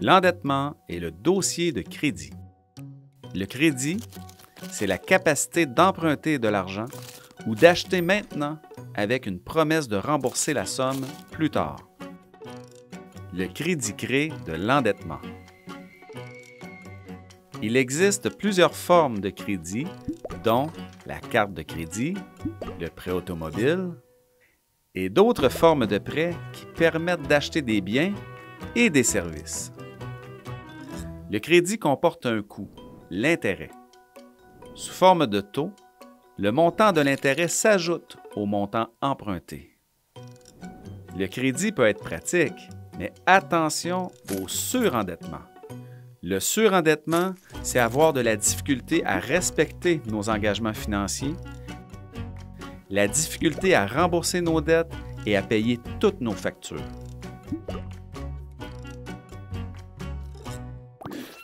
L'endettement est le dossier de crédit. Le crédit, c'est la capacité d'emprunter de l'argent ou d'acheter maintenant avec une promesse de rembourser la somme plus tard. Le crédit crée de l'endettement. Il existe plusieurs formes de crédit, dont la carte de crédit, le prêt automobile et d'autres formes de prêts qui permettent d'acheter des biens et des services. Le crédit comporte un coût, l'intérêt. Sous forme de taux, le montant de l'intérêt s'ajoute au montant emprunté. Le crédit peut être pratique, mais attention au surendettement. Le surendettement, c'est avoir de la difficulté à respecter nos engagements financiers, la difficulté à rembourser nos dettes et à payer toutes nos factures.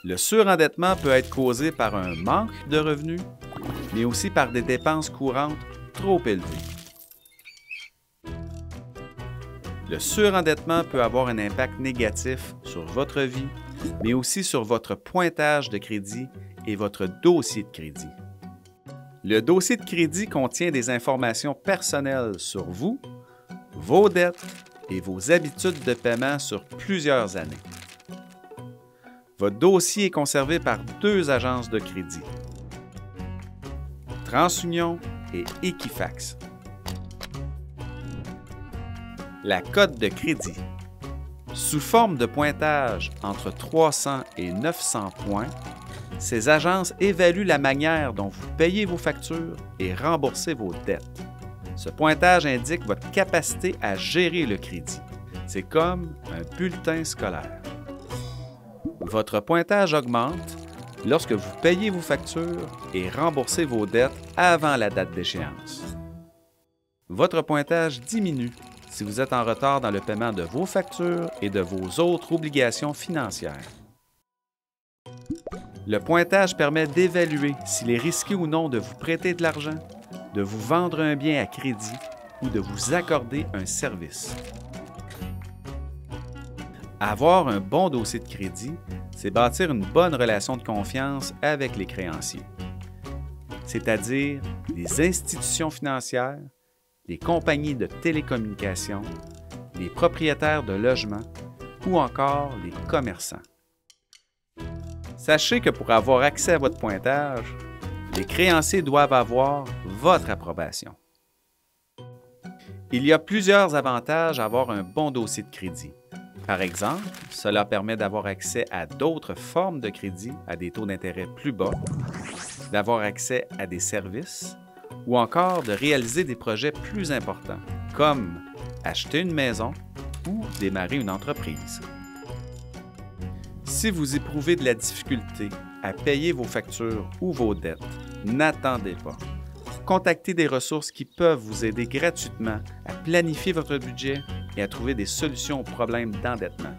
Le surendettement peut être causé par un manque de revenus, mais aussi par des dépenses courantes trop élevées. Le surendettement peut avoir un impact négatif sur votre vie, mais aussi sur votre pointage de crédit et votre dossier de crédit. Le dossier de crédit contient des informations personnelles sur vous, vos dettes et vos habitudes de paiement sur plusieurs années. Votre dossier est conservé par 2 agences de crédit, TransUnion et Equifax. La cote de crédit. Sous forme de pointage entre 300 et 900 points, ces agences évaluent la manière dont vous payez vos factures et remboursez vos dettes. Ce pointage indique votre capacité à gérer le crédit. C'est comme un bulletin scolaire. Votre pointage augmente lorsque vous payez vos factures et remboursez vos dettes avant la date d'échéance. Votre pointage diminue si vous êtes en retard dans le paiement de vos factures et de vos autres obligations financières. Le pointage permet d'évaluer s'il est risqué ou non de vous prêter de l'argent, de vous vendre un bien à crédit ou de vous accorder un service. Avoir un bon dossier de crédit, c'est bâtir une bonne relation de confiance avec les créanciers, c'est-à-dire les institutions financières, les compagnies de télécommunications, les propriétaires de logements ou encore les commerçants. Sachez que pour avoir accès à votre pointage, les créanciers doivent avoir votre approbation. Il y a plusieurs avantages à avoir un bon dossier de crédit. Par exemple, cela permet d'avoir accès à d'autres formes de crédit à des taux d'intérêt plus bas, d'avoir accès à des services ou encore de réaliser des projets plus importants, comme acheter une maison ou démarrer une entreprise. Si vous éprouvez de la difficulté à payer vos factures ou vos dettes, n'attendez pas. Contactez des ressources qui peuvent vous aider gratuitement à planifier votre budget et à trouver des solutions aux problèmes d'endettement.